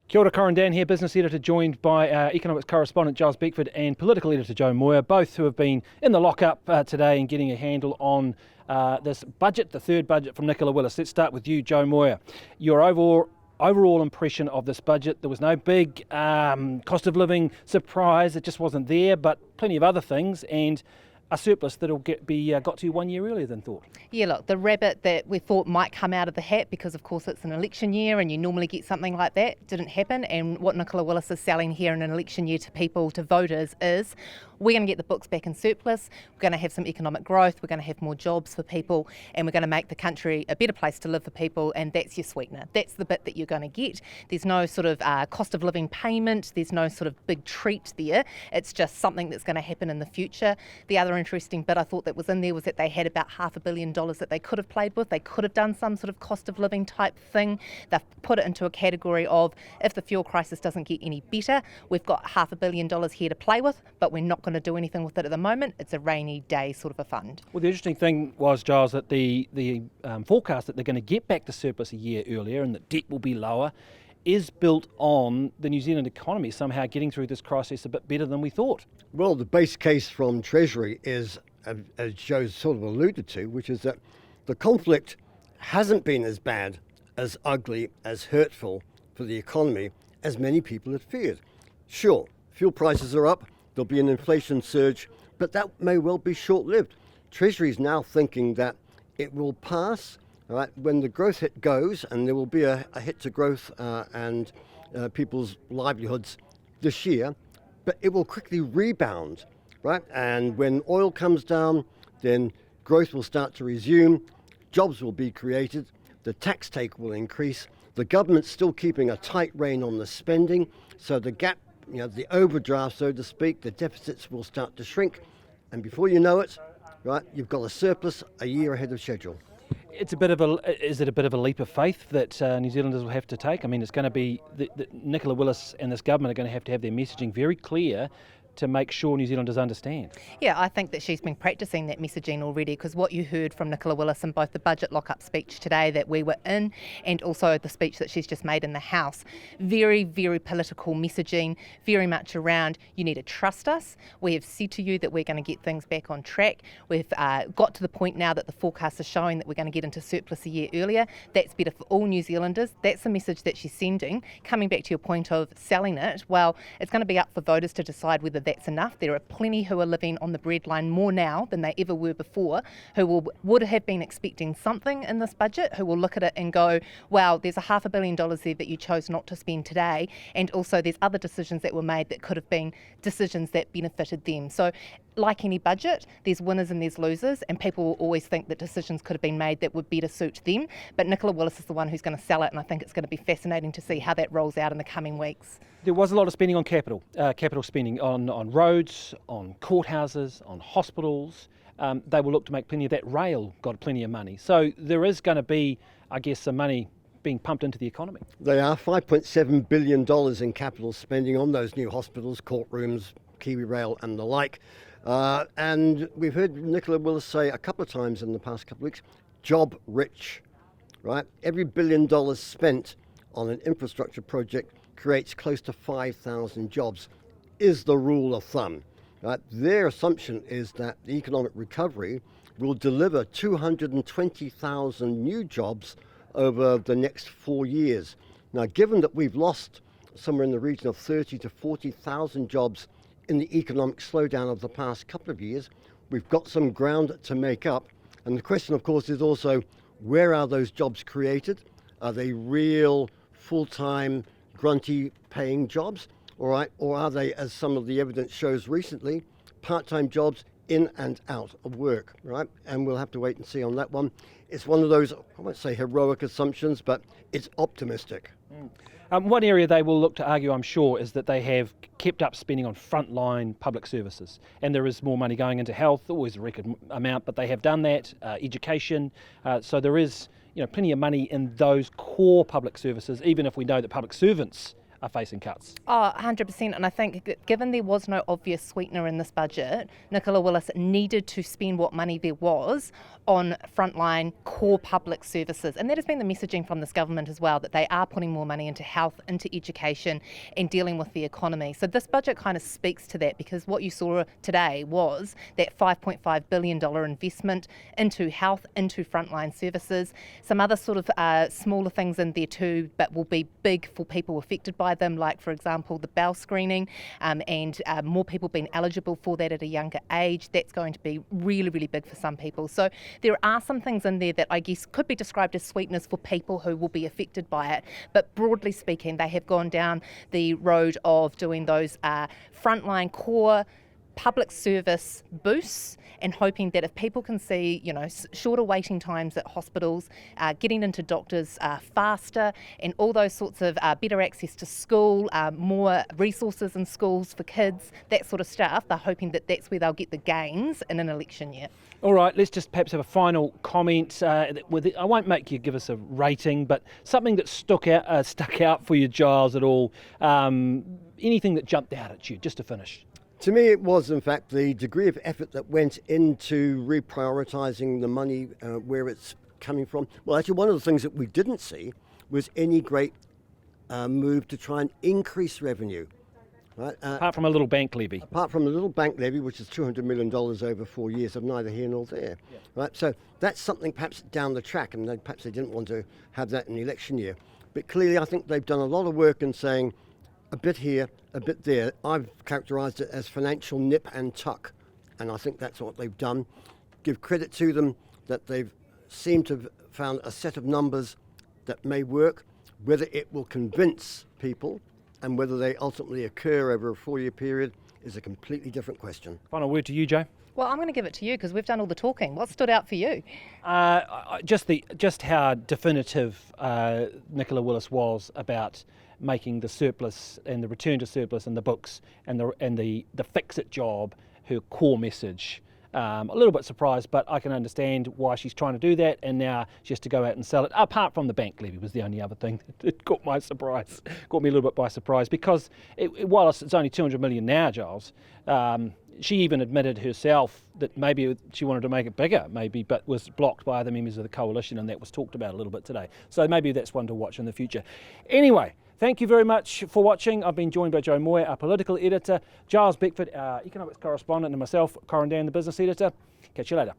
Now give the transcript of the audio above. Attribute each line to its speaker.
Speaker 1: Kia ora, Corin Dan here, business editor, joined by our economics correspondent Giles Beckford and political editor Joe Moyer, both who have been in the lockup today and getting a handle on this budget, the third budget from Nicola Willis. Let's start with you, Joe Moyer. Your overall impression of this budget. There was no big cost of living surprise, it just wasn't there, but plenty of other things, and a surplus that'll got to 1 year earlier than thought.
Speaker 2: Yeah, look, the rabbit that we thought might come out of the hat, because of course it's an election year and you normally get something like that, didn't happen. And what Nicola Willis is selling here in an election year to people, to voters, is we're going to get the books back in surplus, we're going to have some economic growth, we're going to have more jobs for people, and we're going to make the country a better place to live for people, and that's your sweetener. That's the bit that you're going to get. There's no sort of cost of living payment, there's no sort of big treat there. It's just something that's going to happen in the future. The other interesting bit I thought that was in there was that they had about $500 million that they could have played with. They could have done some sort of cost of living type thing. They've put it into a category of, if the fuel crisis doesn't get any better, we've got $500 million here to play with, but we're not going to do anything with it at the moment. It's a rainy day sort of a fund.
Speaker 1: Well, the interesting thing was, Giles, that the forecast that they're going to get back to surplus a year earlier and that debt will be lower is built on the New Zealand economy somehow getting through this crisis a bit better than we thought.
Speaker 3: Well, the base case from Treasury is, as Joe's sort of alluded to, which is that the conflict hasn't been as bad, as ugly, as hurtful for the economy as many people had feared. Sure, fuel prices are up, there'll be an inflation surge, but that may well be short-lived. Treasury is now thinking that it will pass. Right, when the growth hit goes, and there will be a hit to growth and people's livelihoods this year, but it will quickly rebound, right? And when oil comes down, then growth will start to resume, jobs will be created, the tax take will increase, the government's still keeping a tight rein on the spending, so the gap, the overdraft, so to speak, the deficits will start to shrink, and before you know it, right, you've got a surplus a year ahead of schedule.
Speaker 1: Is it a bit of a leap of faith that New Zealanders will have to take? I mean, it's going to be Nicola Willis and this government are going to have their messaging very clear to make sure New Zealanders understand.
Speaker 2: Yeah, I think that she's been practising that messaging already, because what you heard from Nicola Willis in both the budget lock-up speech today that we were in and also the speech that she's just made in the House, very, very political messaging, very much around, you need to trust us. We have said to you that we're going to get things back on track. We've got to the point now that the forecast is showing that we're going to get into surplus a year earlier. That's better for all New Zealanders. That's the message that she's sending. Coming back to your point of selling it, well, it's going to be up for voters to decide whether that's enough. There are plenty who are living on the breadline more now than they ever were before, who would have been expecting something in this budget, who will look at it and go, wow, there's $500 million there that you chose not to spend today, and also there's other decisions that were made that could have been decisions that benefited them. So like any budget, there's winners and there's losers, and people will always think that decisions could have been made that would better suit them. But Nicola Willis is the one who's going to sell it, and I think it's going to be fascinating to see how that rolls out in the coming weeks.
Speaker 1: There was a lot of spending on capital spending on roads, on courthouses, on hospitals. They will look to make plenty of that. Rail got plenty of money. So there is going to be, I guess, some money being pumped into the economy.
Speaker 3: They are $5.7 billion in capital spending on those new hospitals, courtrooms, Kiwi Rail and the like. And we've heard Nicola Willis say a couple of times in the past couple of weeks, job rich, right? Every $1 billion spent on an infrastructure project creates close to 5,000 jobs, is the rule of thumb. Right? Their assumption is that the economic recovery will deliver 220,000 new jobs over the next 4 years. Now, given that we've lost somewhere in the region of 30 to 40,000 jobs in the economic slowdown of the past couple of years, we've got some ground to make up. And the question, of course, is also, where are those jobs created? Are they real, full-time, grunty paying jobs? All right, or are they, as some of the evidence shows recently, part-time jobs in and out of work, right? And we'll have to wait and see on that one. It's one of those, I won't say heroic assumptions, but it's optimistic.
Speaker 1: One area they will look to argue, I'm sure, is that they have kept up spending on frontline public services, and there is more money going into health, always a record amount, but they have done that, education, so there is plenty of money in those core public services, even if we know that public servants are facing cuts.
Speaker 2: Oh, 100%. And I think given there was no obvious sweetener in this budget, Nicola Willis needed to spend what money there was on frontline core public services. And that has been the messaging from this government as well, that they are putting more money into health, into education and dealing with the economy. So this budget kind of speaks to that, because what you saw today was that $5.5 billion investment into health, into frontline services. Some other sort of smaller things in there too, but will be big for people affected by them, like for example the bowel screening and more people being eligible for that at a younger age. That's going to be really, really big for some people. So there are some things in there that I guess could be described as sweeteners for people who will be affected by it. But broadly speaking, they have gone down the road of doing those frontline core public service boosts and hoping that if people can see, shorter waiting times at hospitals, getting into doctors faster and all those sorts of better access to school, more resources in schools for kids, that sort of stuff, they're hoping that that's where they'll get the gains in an election year.
Speaker 1: All right, let's just perhaps have a final comment. I won't make you give us a rating, but something that stuck out for you, Giles, at all. Anything that jumped out at you, just to finish?
Speaker 3: To me, it was, in fact, the degree of effort that went into reprioritising the money where it's coming from. Well, actually, one of the things that we didn't see was any great move to try and increase revenue. Right?
Speaker 1: Apart from a little bank levy.
Speaker 3: Apart from a little bank levy, which is $200 million over 4 years of neither here nor there. Yeah. Right? So that's something perhaps down the track, and perhaps they didn't want to have that in the election year. But clearly, I think they've done a lot of work in saying, a bit here, a bit there. I've characterised it as financial nip and tuck, and I think that's what they've done. Give credit to them that they've seemed to have found a set of numbers that may work. Whether it will convince people and whether they ultimately occur over a 4-year period is a completely different question.
Speaker 1: Final word to you, Joe.
Speaker 2: Well, I'm going to give it to you because we've done all the talking. What stood out for you?
Speaker 1: Just how definitive Nicola Willis was about making the surplus and the return to surplus and the books and the fix-it job her core message. A little bit surprised, but I can understand why she's trying to do that, and now she has to go out and sell it. Apart from the bank levy was the only other thing that caught me a little bit by surprise, because while it's only $200 million now, Giles, she even admitted herself that maybe she wanted to make it bigger, but was blocked by other members of the coalition, and that was talked about a little bit today. So maybe that's one to watch in the future. Anyway, thank you very much for watching. I've been joined by Joe Moyer, our political editor, Giles Beckford, our economics correspondent, and myself, Corin Dan, the business editor. Catch you later.